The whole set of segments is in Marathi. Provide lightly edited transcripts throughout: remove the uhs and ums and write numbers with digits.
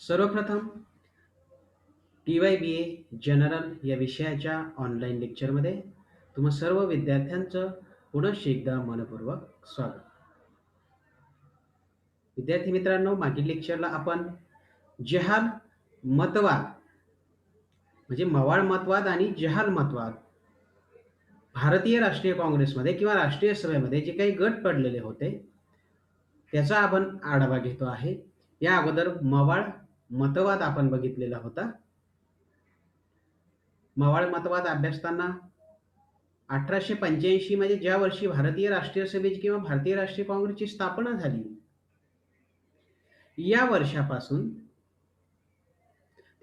सर्वप्रथम टी-वाय-बी-ए जनरल या विषयाच्या ऑनलाईन लेक्चरमध्ये तुम्हा सर्व विद्यार्थ्यांचं पुनश्च एकदा मनःपूर्वक स्वागत. विद्यार्थी मित्रांनो, मागील लेक्चरला आपण जहाल मतवाद म्हणजे मवाळ मतवाद आणि जहाल मतवाद भारतीय राष्ट्रीय काँग्रेसमध्ये किंवा राष्ट्रीय सभेमध्ये जे काही गट पडलेले होते त्याचा आपण आढावा घेतो आहे. या अगोदर मवाळ मतवाद आपण बघितलेला होता. मवाळ मतवाद अभ्यासताना 1885 मध्ये ज्या वर्षी भारतीय राष्ट्रीय सभेची किंवा भारतीय राष्ट्रीय काँग्रेसची स्थापना झाली, या वर्षापासून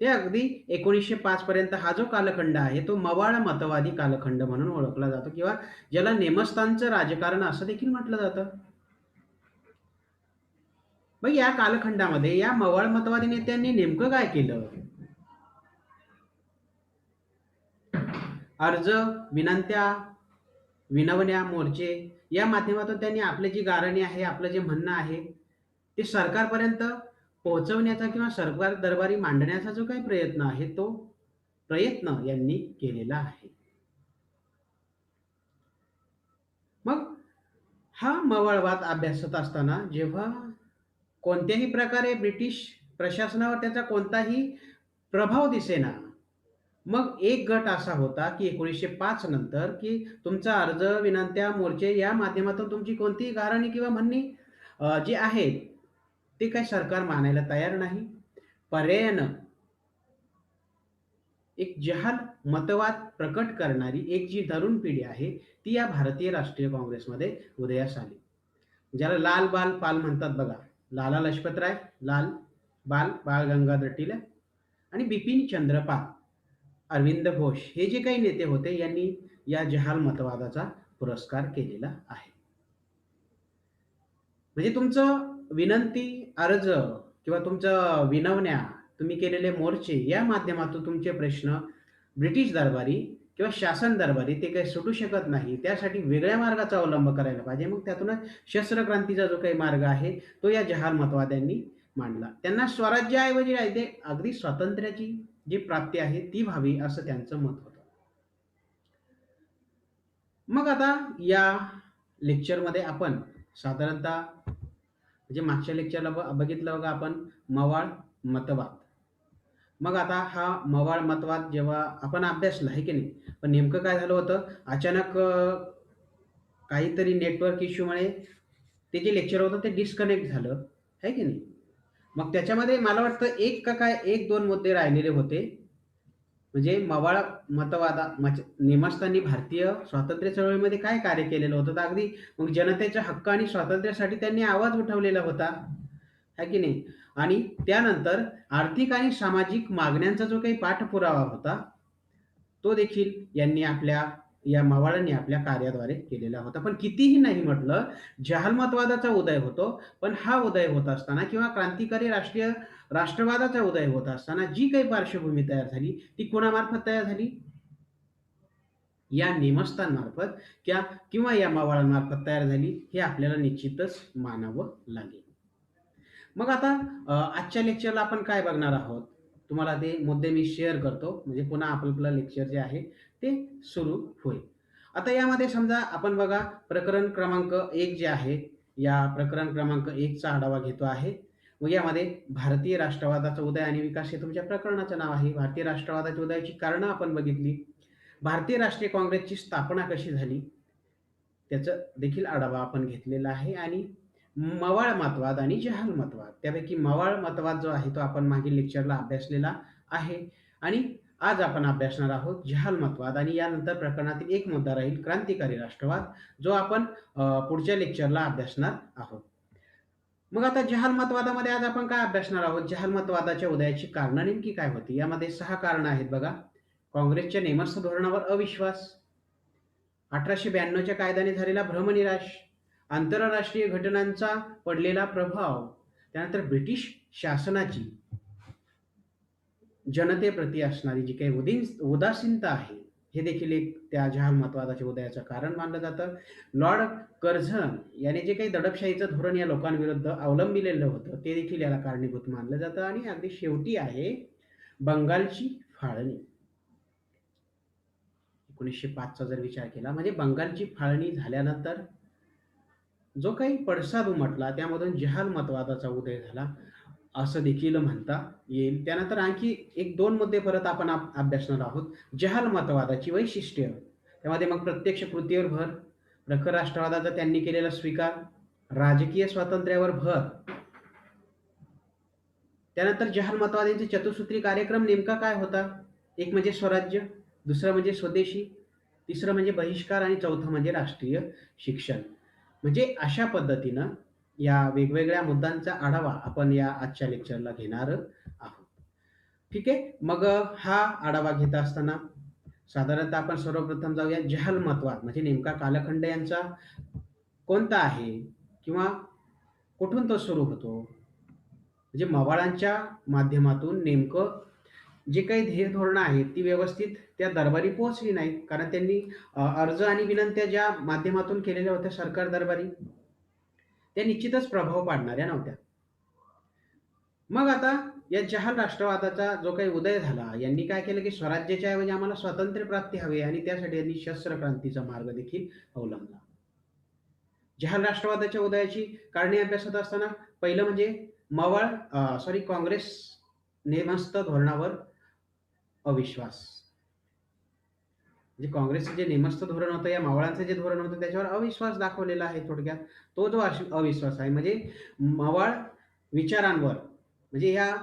ते अगदी 1905 पर्यंत हा जो कालखंड आहे तो मवाळ मतवादी कालखंड म्हणून ओळखला जातो किंवा ज्याला नेमस्थानचं राजकारण असं देखील म्हटलं जातं. मग या कालखंडामध्ये या मवाळ मतवादी नेत्यांनी नेमकं काय केलं? अर्ज, विनंत्या, विनवण्या, मोर्चे या माध्यमातून त्यांनी आपली जी गाऱ्हाणे आहे, आपलं जे म्हणणं आहे ते सरकारपर्यंत पोहोचवण्याचा किंवा सरकार दरबारी मांडण्याचा जो काही प्रयत्न आहे तो प्रयत्न यांनी केलेला आहे. मग हा मवाळवाद अभ्यासत असताना जेव्हा कोणत्याही प्रकारे ब्रिटिश प्रशासनावर त्याचा कोणताही प्रभाव दिसेना, मग एक गट असा होता की 1905 नंतर की तुमचा अर्ज, विनंत्या, मोर्चे या माध्यमातून तुमची कोणतीही गाऱ्हाणे किंवा म्हणणी जी आहेत ते काही सरकार मानायला तयार नाही. पर्यायानं एक जहाल मतवाद प्रकट करणारी एक जी तरुण पिढी आहे ती या भारतीय राष्ट्रीय काँग्रेसमध्ये उदयास आली. ज्याला लाल बाल पाल म्हणतात बघा. लाला लजपतराय, लाल बाल बाळ गंगाधर टिळक आणि बिपिन चंद्र पाल, अरविंद घोष हे जे काही नेते होते यांनी या जहाल मतवादाचा पुरस्कार केलेला आहे. म्हणजे तुमचं विनंती, अर्ज किंवा तुमचं विनवण्या, तुम्ही केलेले मोर्चे या माध्यमातून तुमचे प्रश्न ब्रिटिश दरबारी किंवा शासन दरबारी ते काही सुटू शकत नाही. त्यासाठी वेगळ्या मार्गाचा अवलंब करायला पाहिजे. मग त्यातूनच शस्त्र क्रांतीचा जो काही मार्ग आहे तो या जहाल मतवाद्यांनी मांडला. त्यांना स्वराज्याऐवजी आहे ते अगदी स्वातंत्र्याची जी प्राप्ती आहे ती व्हावी असं त्यांचं मत होतं. मग आता या लेक्चरमध्ये आपण साधारणतः म्हणजे मागच्या लेक्चरला बघितलं बघा आपण मवाळ मतवाद. मग आता हा मवाळ मतवाद जेव्हा आपण अभ्यासला आहे की नाही, पण नेमकं काय झालं होतं अचानक काहीतरी नेटवर्क इश्यूमुळे ते जे लेक्चर होतं ते डिस्कनेक्ट झालं आहे की नाही. मग त्याच्यामध्ये मला वाटतं एक का काय एक दोन मुद्दे राहिलेले होते. म्हणजे मवाळ मतवादा नेमस्थानी भारतीय स्वातंत्र्य चळवळीमध्ये काय कार्य केलेलं होतं, तर अगदी मग जनतेच्या हक्क आणि स्वातंत्र्यासाठी त्यांनी आवाज उठवलेला होता आहे की नाही. आणि त्यानंतर आर्थिक आणि सामाजिक मागण्यांचा जो काही पाठपुरावा होता तो देखील यांनी आपल्या या मवाळांनी आपल्या कार्याद्वारे केलेला होता. पण कितीही नाही म्हटलं, जहालमतवादाचा उदय होतो. पण हा उदय होत असताना किंवा क्रांतिकारी राष्ट्रवादाचा उदय होत असताना जी काही पार्श्वभूमी तयार झाली ती कोणामार्फत तयार झाली? या नेमस्थानमार्फत किंवा या मवाळांमार्फत तयार झाली हे आपल्याला निश्चितच मानावं लागेल. मग आता आजच्या लेक्चरला आपण काय बघणार आहोत? तुम्हाला ते मुद्दे मी शेअर करतो. म्हणजे पुन्हा आपलं लेक्चर जे आहे ते सुरू होईल. आता यामध्ये समजा आपण बघा प्रकरण क्रमांक 1 जे आहे, या प्रकरण क्रमांक 1 चा आढावा घेतो आहे. मग यामध्ये भारतीय राष्ट्रवादाचा उदय आणि विकास हे तुमच्या प्रकरणाचं नाव आहे. भारतीय राष्ट्रवादाच्या उदयाची कारणं आपण बघितली. भारतीय राष्ट्रीय काँग्रेसची स्थापना कशी झाली? त्याचं देखील आढावा आपण घेतलेला आहे आणि मवाळ मतवाद आणि जहाल मतवाद त्यापैकी मवाळ मतवाद जो आहे तो आपण मागील लेक्चरला अभ्यासलेला आहे आणि आज आपण अभ्यासणार आहोत जहाल मतवाद आणि यानंतर प्रकरणातील एक मुद्दा राहील क्रांतिकारी राष्ट्रवाद जो आपण पुढच्या लेक्चरला अभ्यासणार आहोत. मग आता जहाल मतवादामध्ये आज आपण काय अभ्यासणार आहोत? जहाल मतवादाच्या उदयाची कारणं नेमकी काय होती? यामध्ये 6 कारणं आहेत बघा. काँग्रेसच्या नेमस्थ धोरणावर अविश्वास, 1892च्या कायद्याने झालेला भ्रमनिराश, आंतरराष्ट्रीय घटनांचा पडलेला प्रभाव, त्यानंतर ब्रिटिश शासनाची जनतेप्रती असणारी जी काही उदासीनता आहे हे देखील एक त्या जहालमतवादाच्या उदयाचं कारण मानलं जातं. लॉर्ड कर्झन याने जे काही दडपशाहीचं धोरण या लोकांविरुद्ध अवलंबिलेलं होतं, ते देखील याला कारणीभूत मानलं जातं. आणि अगदी शेवटी आहे बंगालची फाळणी. 1905 चा जर विचार केला, म्हणजे बंगालची फाळणी झाल्यानंतर जो काही पडसाद उमटला, त्यामधून जहालमतवादाचा उदय झाला, असं देखील म्हणता येईल. त्यानंतर आणखी 1-2 मुद्दे परत आपण अभ्यासणार आहोत. जहालमतवादाची वैशिष्ट्य, त्यामध्ये मग प्रत्यक्ष कृतीवर भर, प्रखर राष्ट्रवादाचा त्यांनी केलेला स्वीकार, राजकीय स्वातंत्र्यावर भर, त्यानंतर जहालमतवाद्यांचे चतुसूत्री कार्यक्रम नेमका काय होता? एक म्हणजे स्वराज्य, दुसरं म्हणजे स्वदेशी, तिसरं म्हणजे बहिष्कार आणि चौथं म्हणजे राष्ट्रीय शिक्षण. म्हणजे अशा पद्धतीनं या वेगवेगळ्या मुद्द्यांचा आढावा आपण या आजच्या लेक्चरला घेणार आहोत. ठीक आहे. मग हा आढावा घेत असताना साधारणतः आपण सर्वप्रथम जाऊया जहालमतवाद म्हणजे नेमका कालखंड यांचा कोणता आहे किंवा कुठून तो सुरू होतो? म्हणजे मवाळांच्या माध्यमातून नेमकं जे काही ध्येय धोरणं आहेत, ती व्यवस्थित त्या दरबारी पोहोचली नाहीत. कारण त्यांनी अर्ज आणि विनंत्या ज्या माध्यमातून केलेल्या होत्या सरकार दरबारी, त्या निश्चितच प्रभाव पाडणाऱ्या नव्हत्या. मग आता या जहाल राष्ट्रवादाचा जो काही उदय झाला, यांनी काय केलं, की स्वराज्याच्या ऐवजी आम्हाला स्वातंत्र्य प्राप्ती हवी आणि त्यासाठी यांनी शस्त्र क्रांतीचा मार्ग देखील अवलंबला. जहाल राष्ट्रवादाच्या उदयाची कारणे अभ्यासत असताना पहिलं म्हणजे काँग्रेस नेमस्त धोरणावर अविश्वास. म्हणजे काँग्रेसचं जे नेमस्त धोरण होतं, या मावळांचं जे धोरण होतं, त्याच्यावर अविश्वास दाखवलेला आहे थोडक्यात. तो जो अविश्वास आहे, म्हणजे मवाळ विचारांवर, म्हणजे ह्या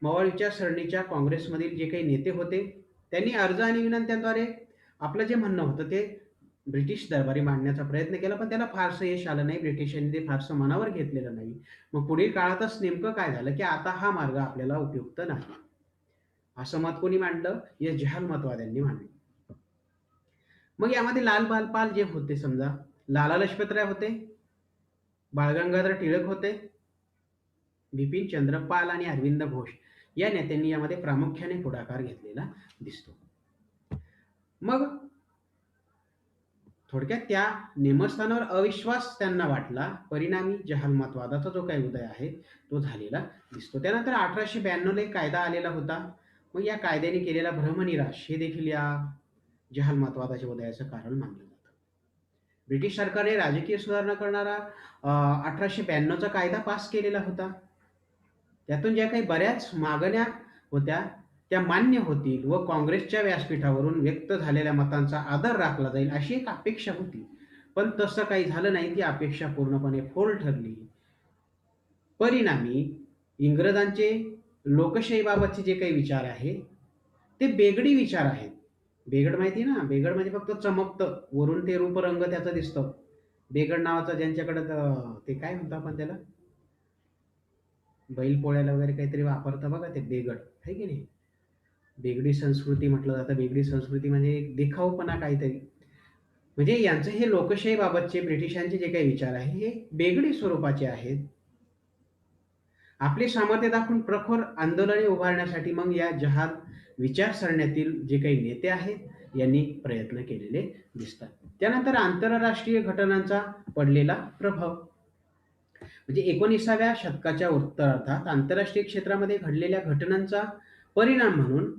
मवाळ विचारसरणीच्या काँग्रेसमधील जे काही नेते होते, त्यांनी अर्ज आणि विनंत्यांद्वारे आपलं जे म्हणणं होतं ते ब्रिटिश दरबारी मांडण्याचा प्रयत्न केला, पण त्याला फारसं यश आलं नाही. ब्रिटिशांनी ते फारसं मनावर घेतलेलं नाही. मग पुढील काळातच नेमकं काय झालं, की आता हा मार्ग आपल्याला उपयुक्त नाही, असं मत कोणी मांडलं? या जहालमतवाद्यांनी मांडलं. मग यामध्ये लाल बालपाल जे होते, समजा लाला लजपतराय होते, बाळ गंगाधर टिळक होते, बिपिन चंद्र पाल आणि अरविंद घोष या नेत्यांनी यामध्ये प्रामुख्याने पुढाकार घेतलेला दिसतो. मग थोडक्यात त्या नेमस्थानावर अविश्वास त्यांना वाटला, परिणामी जहालमतवादाचा जो काही उदय आहे तो झालेला दिसतो. त्यानंतर 1892 ला एक कायदा आलेला होता. मग या कायद्याने केलेला भ्रमनिराश हे देखील या जहालमतवादाच्या उदयाचं कारण मानलं जातं. ब्रिटिश सरकारने राजकीय सुधारणा करणारा 1892 चा कायदा पास केलेला होता. त्यातून ज्या काही बऱ्याच मागण्या होत्या, त्या मान्य होतील व काँग्रेसच्या व्यासपीठावरून व्यक्त झालेल्या मतांचा आदर राखला जाईल, अशी एक अपेक्षा होती. पण तसं काही झालं नाही. ती अपेक्षा पूर्णपणे फोल ठरली. परिणामी इंग्रजांचे लोकशाहीबाबतचे जे काही विचार आहेत, ते बेगडी विचार आहेत. बेगड माहिती ना? बेगड म्हणजे फक्त चमकतं, वरून ते रूपरंग त्याचं दिसतं. बेगड नावाचा ज्यांच्याकडं ते काय म्हणतो आपण त्याला? बैल पोळ्याला वगैरे काहीतरी वापरतं बघा ते बेगड, आहे की नाही? बेगडी संस्कृती म्हटलं जातं. बेगडी संस्कृती म्हणजे एक दिखाऊपणा काहीतरी. म्हणजे यांचं हे लोकशाहीबाबतचे ब्रिटिशांचे जे काही विचार आहे, हे बेगडी स्वरूपाचे आहेत. आपले सामर्थ्य दाखवून प्रखर आंदोलने उभारण्यासाठी मग या जहाल विचारसरण्यातील जे काही नेते आहेत, यांनी प्रयत्न केलेले दिसतात. त्यानंतर आंतरराष्ट्रीय घटनांचा पडलेला प्रभाव, म्हणजे 19व्या शतकाच्या उत्तरार्धात आंतरराष्ट्रीय क्षेत्रामध्ये घडलेल्या घटनांचा परिणाम म्हणून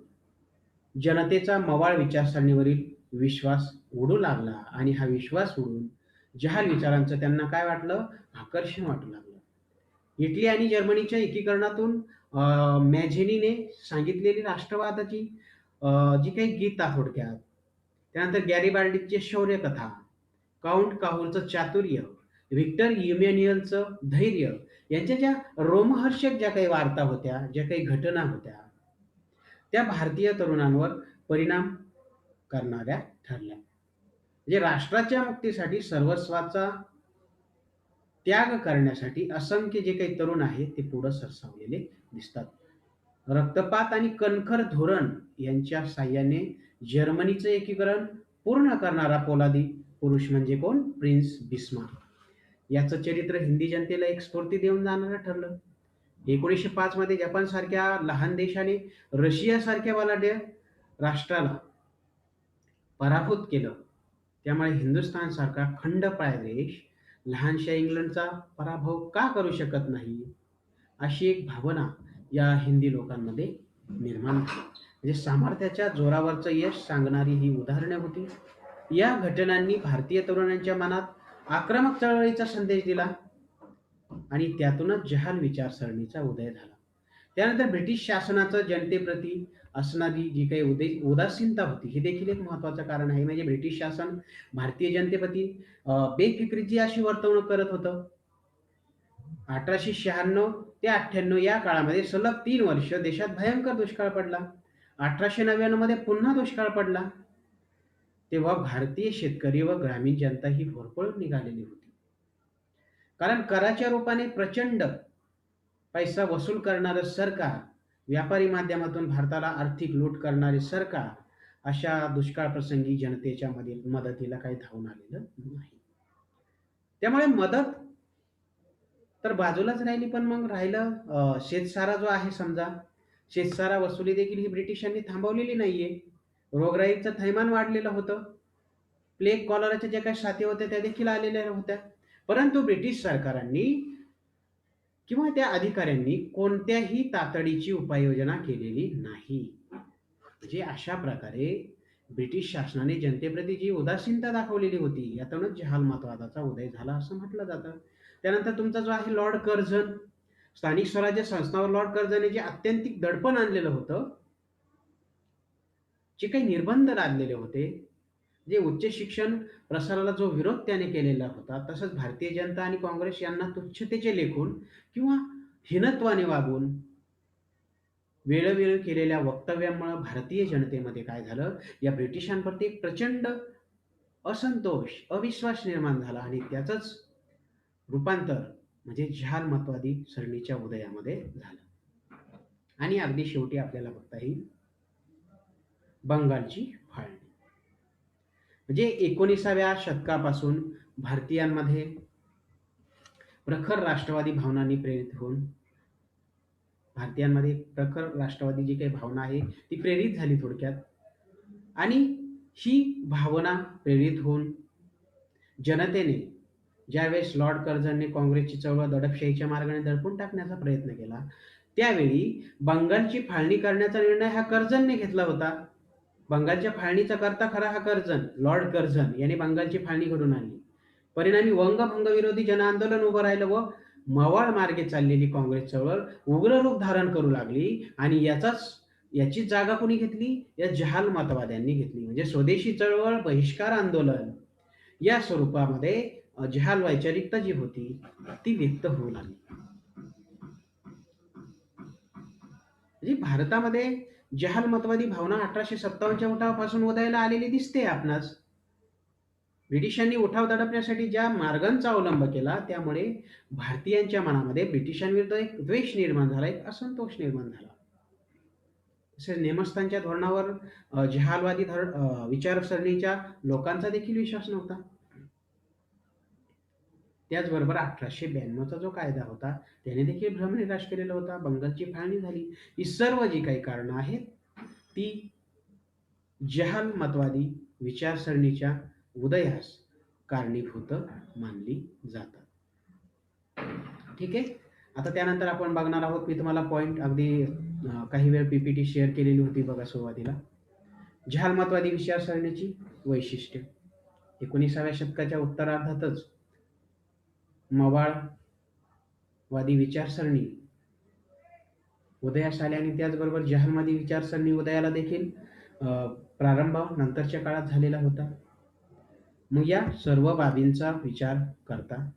जनतेचा मवाळ विचारसरणीवरील विश्वास उडू लागला आणि हा विश्वास उडून जहाल विचारांचं त्यांना काय वाटलं? आकर्षण वाटू लागलं. इटली आणि जर्मनीच्या एकीकरणातून मॅझेनीने सांगितलेली राष्ट्रवादाची जी काही गीता थोडक्यात, त्यानंतर गॅरिबाल्डीची शौर्यकथा, काउंट काहूरचं चातुर्य, व्हिक्टर इमॅन्युएलचं धैर्य, यांच्या ज्या रोमहर्षक ज्या काही वार्ता होत्या, ज्या काही घटना होत्या, त्या भारतीय तरुणांवर परिणाम करणाऱ्या ठरल्या. म्हणजे राष्ट्राच्या मुक्तीसाठी सर्वस्वाचा त्याग करण्यासाठी असंख्य जे काही तरुण आहेत, ते पुढे सरसावलेले दिसतात. रक्तपात आणि कणखर धोरण यांच्या साहाय्याने जर्मनीचं एकीकरण पूर्ण करणारा पोलादी पुरुष म्हणजे कोण? Prince Bismarck. याचं चरित्र हिंदी जनतेला एक स्फूर्ती देऊन जाणारं ठरलं. 1905 मध्ये जपानसारख्या लहान देशाने रशियासारख्या बलाढ्य राष्ट्राला पराभूत केलं. त्यामुळे हिंदुस्थानसारखा खंडप्राय देश लहानशा इंग्लंडचा पराभव का करू शकत नाही? अशी एक भावना या हिंदी लोकांमध्ये निर्माण झाली. म्हणजे सामर्थ्याच्या जोरावरचं यश सांगणारी ही उदाहरणे होती. या घटनांनी भारतीय तरुणांच्या मनात आक्रमक चळवळीचा संदेश दिला आणि त्यातूनच जहाल विचारसरणीचा उदय झाला. त्यानंतर ब्रिटिश शासनाचं जनतेप्रती असणारी जी काही उदासीनता होती, हे देखील एक महत्त्वाचं कारण आहे. म्हणजे ब्रिटिश शासन भारतीय जनतेप्रती बेफिकिरीची अशी वर्तवणूक करत होतं. 1896 ते 98 या काळामध्ये सलग 3 वर्ष देशात भयंकर दुष्काळ पडला. 1899 मध्ये पुन्हा दुष्काळ पडला. तेव्हा भारतीय शेतकरी व ग्रामीण जनता ही होरपळून निघालेली होती. कारण कराच्या रूपाने प्रचंड पैसा वसूल करणारं सरकार, व्यापारी माध्यमातून भारताला आर्थिक लूट करणारे सरकार, अशा दुष्काळ प्रसंगी जनतेच्या मदतीला काही धावून आलेलं नाही. त्यामुळे मदत तर बाजूलाच राहिली, पण मग राहिलं शेतसारा जो आहे समजा, शेतसारा वसुली देखील ही ब्रिटिशांनी थांबवलेली नाहीये. रोगराईचं थैमान वाढलेलं होतं. प्लेग, कॉलराच्या ज्या काही साथी होत्या त्या देखील आलेल्या होत्या. परंतु ब्रिटिश सरकारांनी किंवा त्या अधिकाऱ्यांनी कोणत्याही तातडीची उपाययोजना केलेली नाही. म्हणजे अशा प्रकारे ब्रिटिश शासनाने जनतेप्रती जी उदासीनता दाखवलेली होती, यातूनच जहालमतवादाचा उदय झाला असं म्हटलं जातं. त्यानंतर तुमचा जो आहे लॉर्ड कर्झन, स्थानिक स्वराज्य संस्थांवर लॉर्ड कर्झनने जे आत्यंतिक दडपण आणलेलं होतं, जे काही निर्बंध लादलेले होते, जे उच्च शिक्षण प्रसाराला जो विरोध त्याने केलेला होता, तसंच भारतीय जनता आणि काँग्रेस यांना तुच्छतेचे लेखून किंवा हीनत्वाने वागून वेळोवेळी केलेल्या वक्तव्यामुळे भारतीय जनतेमध्ये काय झालं, या ब्रिटिशांप्रती एक प्रचंड असंतोष, अविश्वास निर्माण झाला आणि त्याचंच रूपांतर म्हणजे जहालमतवादी सरणीच्या उदयामध्ये झालं. आणि अगदी शेवटी आपल्याला बघता येईल बंगालची फाळणी. म्हणजे 19व्या शतकापासून भारतीयांमध्ये प्रखर राष्ट्रवादी भावनांनी प्रेरित होऊन भारतीयांमध्ये प्रखर राष्ट्रवादी जी काही भावना आहे ती प्रेरित झाली थोडक्यात. आणि ही भावना प्रेरित होऊन जनतेने ज्यावेळेस लॉर्ड कर्झनने काँग्रेसची चळवळ दडपशाहीच्या मार्गाने दडपून टाकण्याचा प्रयत्न केला, त्यावेळी बंगालची फाळणी करण्याचा निर्णय हा कर्झनने घेतला होता. बंगालच्या फाळणीचा करता खरा हा कर्झन, लॉर्ड कर्झन याने बंगालची फाळणी घडून आणली. परिणामी वंगभंग विरोधी जनआंदोलन उभं राहिलं व मवाळ मार्गे चाललेली काँग्रेस चळवळ उग्र रूप धारण करू लागली आणि याची जागा कोणी घेतली? या जहालमतवाद्यांनी घेतली. म्हणजे स्वदेशी चळवळ, बहिष्कार आंदोलन या स्वरूपामध्ये जहाल वैचारिकता जी होती ती व्यक्त होऊ लागली. म्हणजे भारतामध्ये जहालमतवादी भावना 1857च्या उठावापासून उदयाला आलेली दिसते आपणास. ब्रिटिशांनी उठाव दडपण्यासाठी ज्या मार्गांचा अवलंब केला, त्यामुळे भारतीयांच्या मनामध्ये ब्रिटिशांविरुद्ध एक द्वेष निर्माण झाला, एक असंतोष निर्माण झाला. तसेच नेमस्थानच्या धोरणावर जहालवादी विचारसरणीच्या लोकांचा देखील विश्वास नव्हता. त्याचबरोबर 1892चा जो कायदा होता त्याने देखील भ्रमनिराश केलेला होता. बंगालची फाळणी झाली. ही सर्व जी काही कारणं आहेत ती जहालमतवादी विचारसरणीच्या उदयास कारणीभूत मानली जातात. ठीक आहे. आता त्यानंतर आपण बघणार आहोत, मी तुम्हाला पॉइंट अगदी काही वेळ पीपीटी शेअर केलेली होती बघा सुरुवातीला. जहालमतवादी विचारसरणीची वैशिष्ट्य 19व्या शतकाच्या उत्तरार्धातच मवाळवादी विचारसरणी उदयास आली आणि त्याचबरोबर जहालवादी विचारसरणी उदयाला देखील प्रारंभ नंतरच्या काळात झालेला होता. मग या सर्व बाबींचा विचार करता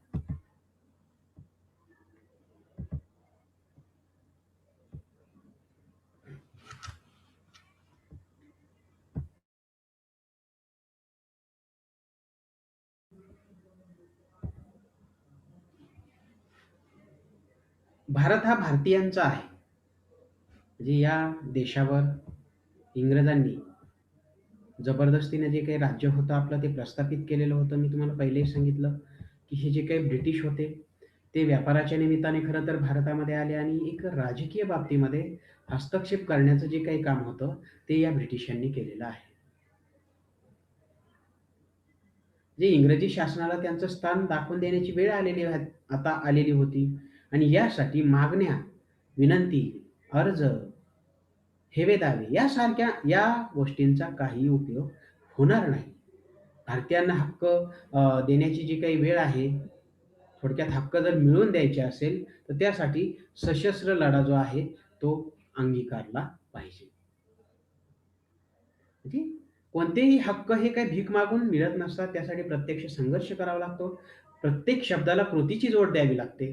भारत हा भारतीयांचा आहे. म्हणजे या देशावर इंग्रजांनी जबरदस्तीने जे काही राज्य होतं आपलं ते प्रस्थापित केलेलं होतं. मी तुम्हाला पहिलेही सांगितलं की हे जे काही ब्रिटिश होते ते व्यापाराच्या निमित्ताने खरं तर भारतामध्ये आले आणि एक राजकीय बाबतीमध्ये हस्तक्षेप करण्याचं जे काही काम होतं ते या ब्रिटिशांनी केलेलं आहे. जे इंग्रजी शासनाला त्यांचं स्थान दाखवून देण्याची वेळ आता आलेली होती आणि यासाठी मागण्या, विनंती, अर्ज, हेवे दावे यासारख्या या गोष्टींचा काही उपयोग होणार नाही. भारतीयांना हक्क देण्याची जी काही वेळ आहे, थोडक्यात हक्क जर मिळवून द्यायचे असेल, तर त्यासाठी सशस्त्र लढा जो आहे, तो अंगीकारला पाहिजे. म्हणजे कोणतेही हक्क हे काही भीक मागून मिळत नसतात. त्यासाठी प्रत्यक्ष संघर्ष करावा लागतो. प्रत्येक शब्दाला कृतीची जोड द्यावी लागते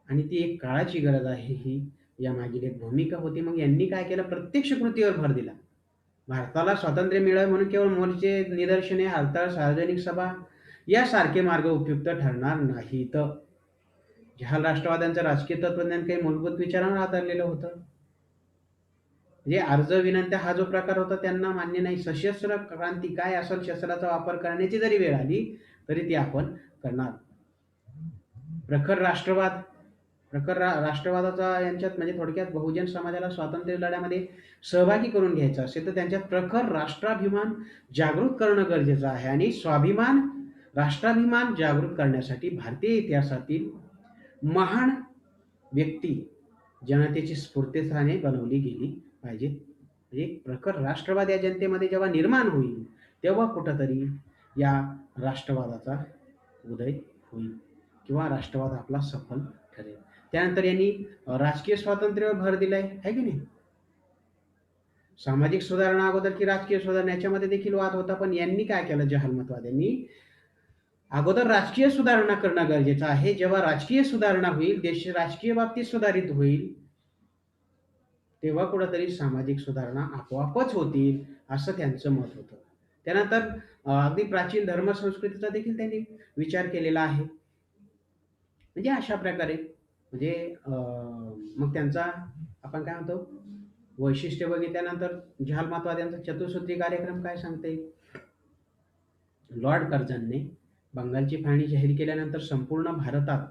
आणि ती एक काळाची गरज आहे ही यामागील एक भूमिका होती. मग यांनी काय केलं? प्रत्यक्ष कृतीवर भर दिला. भारताला स्वातंत्र्य मिळावे म्हणून केवळ मोर्चे, निदर्शने, हरताळ, सार्वजनिक सभा यासारखे मार्ग उपयुक्त ठरणार नाहीत. जहाल राष्ट्रवाद्यांचं राजकीय तत्त्वज्ञान काही मूलभूत विचारांवर आधारलेलं होतं. म्हणजे अर्ज विनंत्या हा जो प्रकार होता त्यांना मान्य नाही. सशस्त्र क्रांती काय असेल, शस्त्राचा वापर करण्याची जरी वेळ आली तरी ती आपण करणार. प्रखर राष्ट्रवाद, राष्ट्रवादाचा यांच्यात म्हणजे थोडक्यात बहुजन समाजाला स्वातंत्र्य लढ्यामध्ये सहभागी करून घ्यायचं असेल तर त्यांच्यात प्रखर राष्ट्राभिमान जागृत करणं गरजेचं आहे आणि राष्ट्राभिमान जागृत करण्यासाठी भारतीय इतिहासातील महान व्यक्ती जनतेची स्फूर्तिस्थाने बनवली गेली पाहिजेत. म्हणजे एक प्रखर राष्ट्रवाद या जनतेमध्ये जेव्हा निर्माण होईल, तेव्हा कुठेतरी या राष्ट्रवादाचा उदय होईल किंवा राष्ट्रवाद आपला सफल ठरेल. त्यानंतर यांनी राजकीय स्वातंत्र्यावर भर दिलाय, आहे की नाही? सामाजिक सुधारणा अगोदर की राजकीय सुधारणा याच्यामध्ये देखील वाद होता, पण यांनी काय केलं? जहालमतवाद्यांनी अगोदर राजकीय सुधारणा करणं गरजेचं आहे. जेव्हा राजकीय सुधारणा होईल, देश राजकीय बाबतीत सुधारित होईल, तेव्हा कुठेतरी सामाजिक सुधारणा आपोआपच होतील, असं त्यांचं मत होतं. त्यानंतर अगदी प्राचीन धर्मसंस्कृतीचा देखील त्यांनी विचार केलेला आहे. म्हणजे अशा प्रकारे म्हणजे मग त्यांचा आपण काय म्हणतो वैशिष्ट्य बघितल्यानंतर जहालमतवाद्यांचा चतुसूत्री कार्यक्रम काय सांगते? लॉर्ड कर्झनने बंगालची फाळणी जाहीर केल्यानंतर संपूर्ण भारतात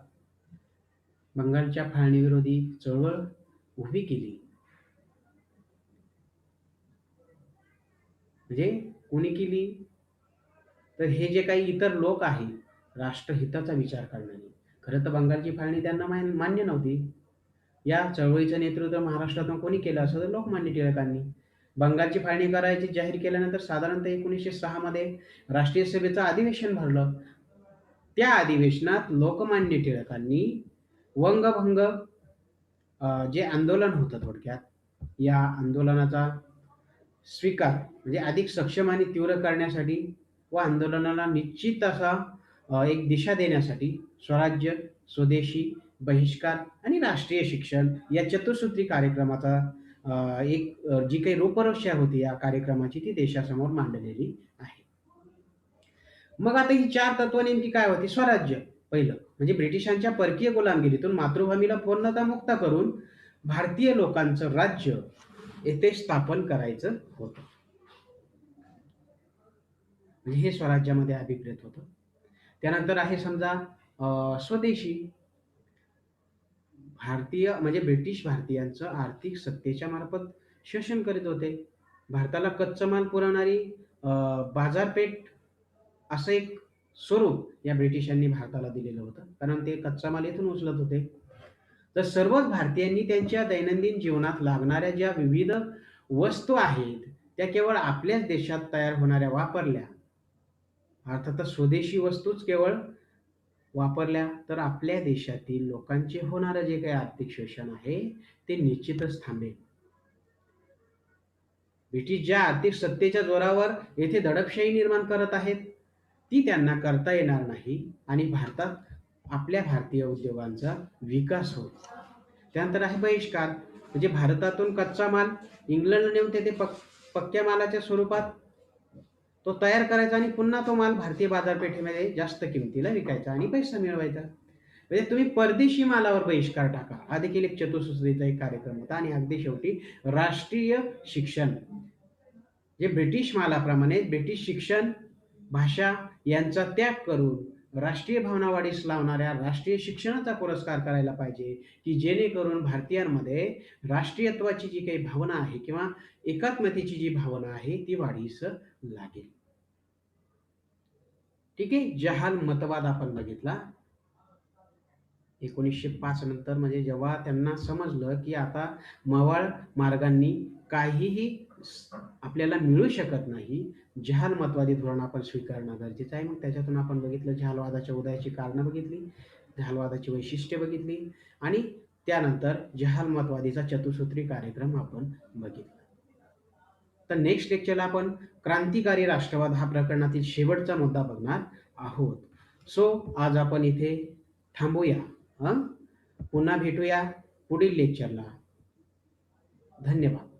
बंगालच्या फाळणीविरोधी चळवळ उभी केली. म्हणजे कोणी केली? तर हे जे काही इतर लोक आहेत राष्ट्रहिताचा विचार करणारे, खरं तर बंगालची फाळणी त्यांना मान्य नव्हती. या चळवळीचं नेतृत्व महाराष्ट्रातून कोणी केलं असं तर लोकमान्य टिळकांनी. बंगालची फाळणी करायची जाहीर केल्यानंतर साधारणतः 1906 मध्ये राष्ट्रीय सभेचं अधिवेशन भरलं. त्या अधिवेशनात लोकमान्य टिळकांनी वंगभंग जे आंदोलन होतं थोडक्यात, या आंदोलनाचा स्वीकार म्हणजे अधिक सक्षम आणि तीव्र करण्यासाठी व आंदोलनाला निश्चित असा एक दिशा देण्यासाठी स्वराज्य, स्वदेशी, बहिष्कार आणि राष्ट्रीय शिक्षण या चतुसूत्री कार्यक्रमाचा जी काही रूपरेषा होती या कार्यक्रमाची ती देशासमोर मांडलेली आहे. मग आता ही 4 तत्व नेमकी काय होती? स्वराज्य पहिलं म्हणजे ब्रिटिशांच्या परकीय गुलामगिरीतून मातृभूमीला पूर्णतः मुक्त करून भारतीय लोकांचं राज्य येथे स्थापन करायचं होतं. म्हणजे हे स्वराज्यामध्ये अभिप्रेत होतं. त्यानंतर आहे समजा स्वदेशी. भारतीय म्हणजे ब्रिटिश भारतीयांचं आर्थिक सत्तेच्या मार्फत शोषण करीत होते. भारताला कच्चा माल पुरवणारी बाजारपेठ असं एक स्वरूप या ब्रिटिशांनी भारताला दिलेलं होतं. कारण ते कच्चा माल इथून उचलत होते. तर सर्वच भारतीयांनी त्यांच्या दैनंदिन जीवनात लागणाऱ्या ज्या विविध वस्तू आहेत, त्या केवळ आपल्याच देशात तयार होणाऱ्या वापरल्या. अर्थातच स्वदेशी वस्तूच केवळ वापरल्या तर आपल्या देशातील लोकांचे होणारं जे काही आर्थिक शोषण आहे, ते निश्चितच थांबेल. ब्रिटिश ज्या आर्थिक सत्तेच्या जोरावर येथे दडपशाही निर्माण करत आहेत, ती त्यांना करता येणार नाही आणि भारतात आपल्या भारतीय उद्योगांचा विकास होईल. त्यानंतर आहे बहिष्कार. म्हणजे भारतातून कच्चा माल इंग्लंडला नेऊन तेथे पक्क्या मालाच्या स्वरूपात तो तयार करायचा आणि पुन्हा तो माल भारतीय बाजारपेठेमध्ये जास्त किमतीला विकायचा आणि पैसा मिळवायचा. म्हणजे तुम्ही परदेशी मालावर बहिष्कार टाका. हा देखील एक चतुसूत्रीचा एक कार्यक्रम होता. आणि अगदी शेवटी राष्ट्रीय शिक्षण. जे ब्रिटिश मालाप्रमाणे ब्रिटिश शिक्षण, भाषा यांचा त्याग करून राष्ट्रीय भावना वाढीस लावणाऱ्या राष्ट्रीय शिक्षणाचा पुरस्कार करायला पाहिजे, की जेणेकरून भारतीयांमध्ये राष्ट्रीयत्वाची जी काही भावना आहे किंवा एकात्मतेची जी भावना आहे ती वाढीस लागेल. ठीक आहे. जहालमतवाद आपण बघितला. 1905 नंतर म्हणजे जेव्हा त्यांना समजलं, की आता मवाळ मार्गांनी काहीही आपल्याला मिळू शकत नाही. जहालमतवादी धोरण आपण स्वीकारणं गरजेचं आहे. मग त्याच्यातून आपण बघितलं जहालवादाच्या उदयाची कारणं बघितली, जहालवादाची वैशिष्ट्ये बघितली आणि त्यानंतर जहालमतवादीचा चतुसूत्री कार्यक्रम आपण बघितला. तर नेक्स्ट लेक्चरला आपण क्रांतिकारी राष्ट्रवाद हा प्रकरणातील शेवटचा मुद्दा बघणार आहोत. सो आज आपण इथे थांबूया. हं? पुन्हा भेटूया पुढील लेक्चरला. धन्यवाद.